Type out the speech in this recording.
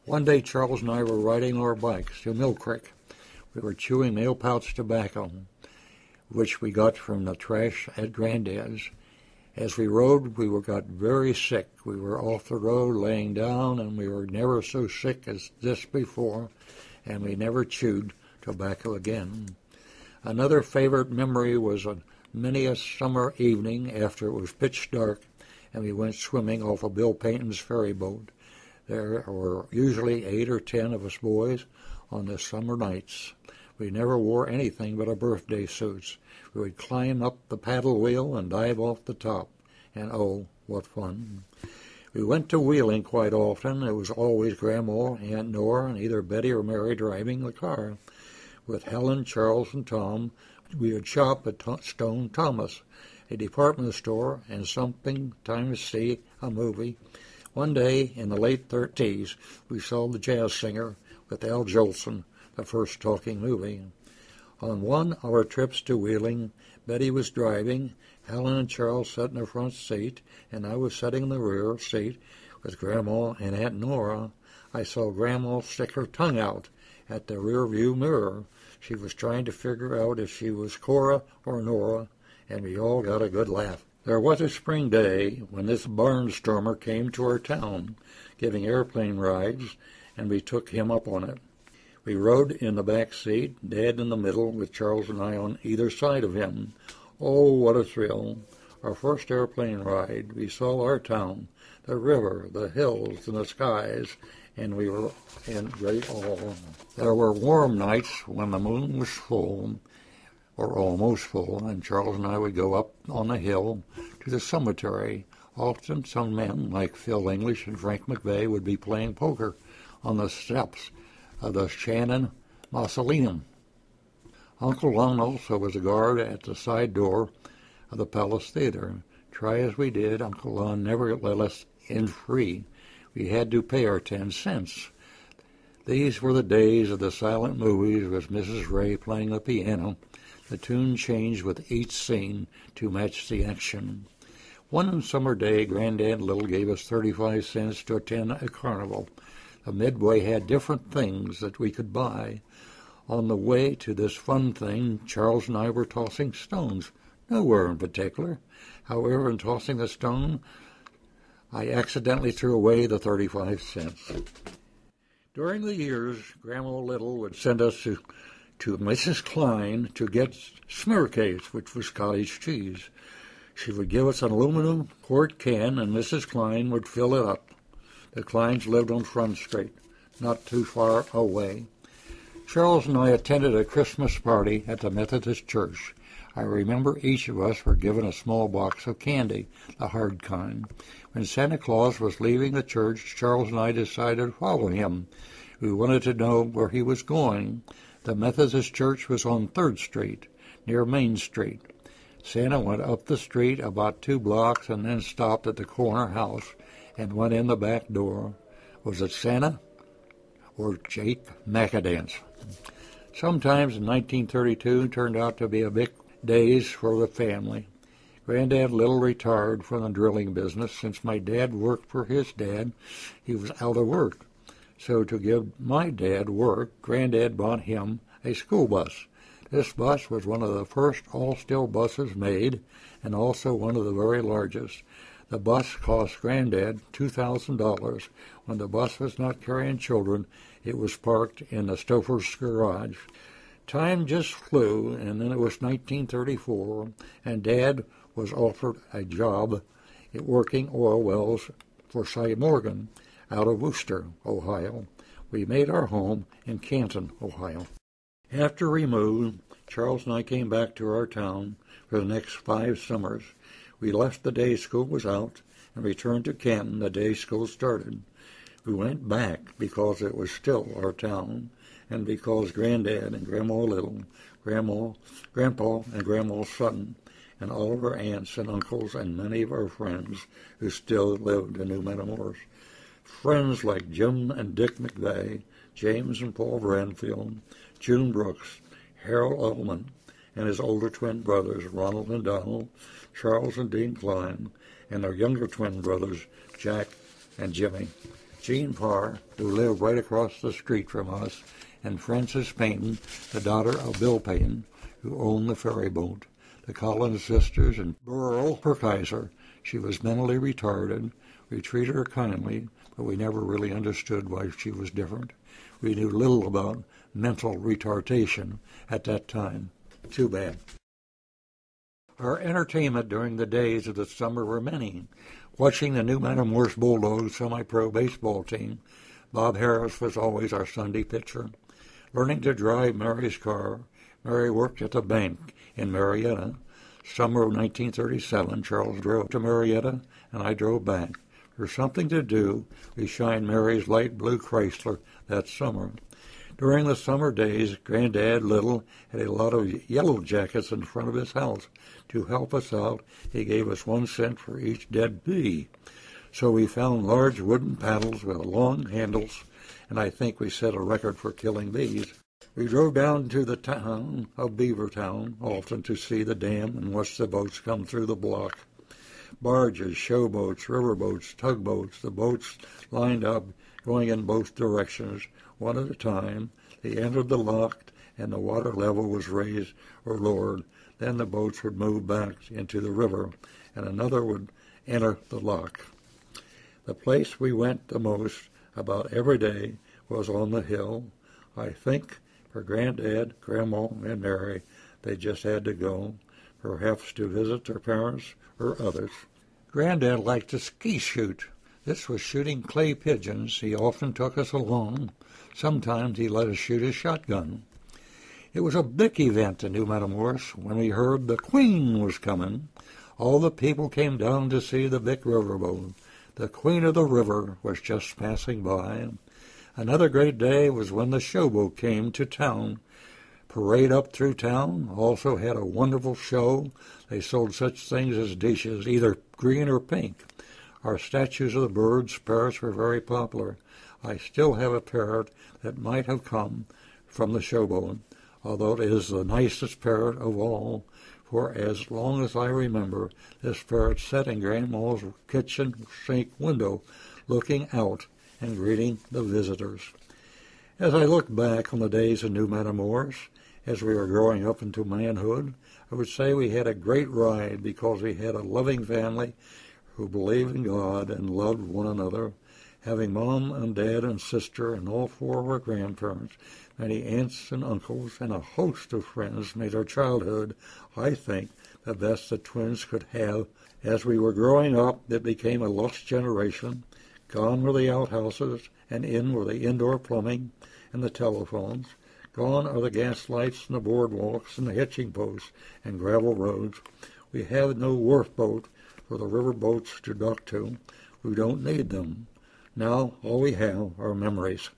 One day Charles and I were riding our bikes to Mill Creek. We were chewing mail pouch tobacco, which we got from the trash at Granddad's. As we rode, got very sick. We were off the road, laying down, and we were never so sick as this before, and we never chewed tobacco again. Another favorite memory was on many a summer evening after it was pitch dark, and we went swimming off of Bill Payton's ferry boat. There were usually 8 or 10 of us boys on the summer nights. We never wore anything but our birthday suits. We would climb up the paddle wheel and dive off the top, and oh, what fun. We went to Wheeling quite often. It was always Grandma, Aunt Nora, and either Betty or Mary driving the car. With Helen, Charles, and Tom, we would shop at Stone Thomas, a department store, and sometimes see a movie. One day in the late 30s, we saw The Jazz Singer with Al Jolson, the first talking movie. On one of our trips to Wheeling, Betty was driving, Helen and Charles sat in the front seat, and I was sitting in the rear seat with Grandma and Aunt Nora. I saw Grandma stick her tongue out at the rear view mirror. She was trying to figure out if she was Cora or Nora, and we all got a good laugh. There was a spring day when this barnstormer came to our town, giving airplane rides, and we took him up on it. We rode in the back seat, Dad in the middle, with Charles and I on either side of him. Oh, what a thrill. Our first airplane ride, we saw our town, the river, the hills, and the skies, and we were in great awe. There were warm nights when the moon was full, or almost full, and Charles and I would go up on the hill to the cemetery. Often some men, like Phil English and Frank McVeigh, would be playing poker on the steps of the Shannon Mausoleum. Uncle Lon also was a guard at the side door of the Palace Theater. Try as we did, Uncle Lon never let us in free. We had to pay our 10 cents. These were the days of the silent movies with Mrs. Ray playing the piano. The tune changed with each scene to match the action. One summer day, Granddad Little gave us 35 cents to attend a carnival. The Midway had different things that we could buy. On the way to this fun thing, Charles and I were tossing stones, nowhere in particular. However, in tossing the stone, I accidentally threw away the 35 cents. During the years, Grandma Little would send us to Mrs. Klein to get smearcase, which was cottage cheese. She would give us an aluminum quart can, and Mrs. Klein would fill it up. The Kleins lived on Front Street, not too far away. Charles and I attended a Christmas party at the Methodist Church. I remember each of us were given a small box of candy, the hard kind. When Santa Claus was leaving the church, Charles and I decided to follow him. We wanted to know where he was going. The Methodist Church was on 3rd Street, near Main Street. Santa went up the street about 2 blocks and then stopped at the corner house and went in the back door. Was it Santa or Jake McAdance? Sometimes in 1932 turned out to be a big days for the family. Granddad Little retired from the drilling business. Since my dad worked for his dad, he was out of work. So to give my dad work, Granddad bought him a school bus. This bus was one of the first all-steel buses made and also one of the very largest. The bus cost Granddad $2,000. When the bus was not carrying children, it was parked in the Stouffer's garage. Time just flew, and then it was 1934, and Dad was offered a job working oil wells for Cy Morgan out of Wooster, Ohio. We made our home in Canton, Ohio. After we moved, Charles and I came back to our town for the next 5 summers. We left the day school was out and returned to Canton the day school started. We went back because it was still our town and because Granddad and Grandma Little, Grandpa and Grandma Sutton, and all of our aunts and uncles and many of our friends who still lived in New Matamoras. Friends like Jim and Dick McVeigh, James and Paul Branfield, June Brooks, Harold Ullman, and his older twin brothers, Ronald and Donald, Charles and Dean Klein, and their younger twin brothers, Jack and Jimmy. Jean Parr, who lived right across the street from us, and Frances Payton, the daughter of Bill Payton, who owned the ferry boat, the Collins sisters, and Burl Perkiser. She was mentally retarded. We treated her kindly, but we never really understood why she was different. We knew little about mental retardation at that time. Too bad. Our entertainment during the days of the summer were many. Watching the New Matamoras Bulldogs semi-pro baseball team, Bob Harris was always our Sunday pitcher. Learning to drive Mary's car. Mary worked at the bank in Marietta. Summer of 1937, Charles drove to Marietta, and I drove back. For something to do, we shined Mary's light blue Chrysler that summer. During the summer days, Granddad Little had a lot of yellow jackets in front of his house. To help us out, he gave us 1 cent for each dead bee. So we found large wooden paddles with long handles, and I think we set a record for killing bees. We drove down to the town of Beavertown, often to see the dam and watch the boats come through the block. Barges, showboats, riverboats, tugboats, the boats lined up, going in both directions, one at a time. They entered the lock, and the water level was raised or lowered. Then the boats would move back into the river, and another would enter the lock. The place we went the most about every day was on the hill. I think for Granddad, Grandma, and Mary, they just had to go, perhaps to visit their parents or others. Granddad liked to ski shoot. This was shooting clay pigeons. He often took us along. Sometimes he let us shoot his shotgun. It was a big event in New Matamoras when we heard the Queen was coming. All the people came down to see the big riverboat. The Queen of the River was just passing by. Another great day was when the showboat came to town. Parade up through town also had a wonderful show. They sold such things as dishes, either green or pink. Our statues of the birds, parrots, were very popular. I still have a parrot that might have come from the showboat, although it is the nicest parrot of all, for as long as I remember, this parrot sat in Grandma's kitchen sink window, looking out and greeting the visitors. As I look back on the days in New Matamoras, as we were growing up into manhood, I would say we had a great ride because we had a loving family who believed in God and loved one another. Having Mom and Dad and sister and all 4 of our grandparents, many aunts and uncles, and a host of friends made our childhood, I think, the best the twins could have. As we were growing up, it became a lost generation. Gone were the outhouses, and in were the indoor plumbing and the telephones. Gone are the gas lights and the boardwalks and the hitching posts and gravel roads. We have no wharf boat for the river boats to dock to. We don't need them. Now all we have are memories.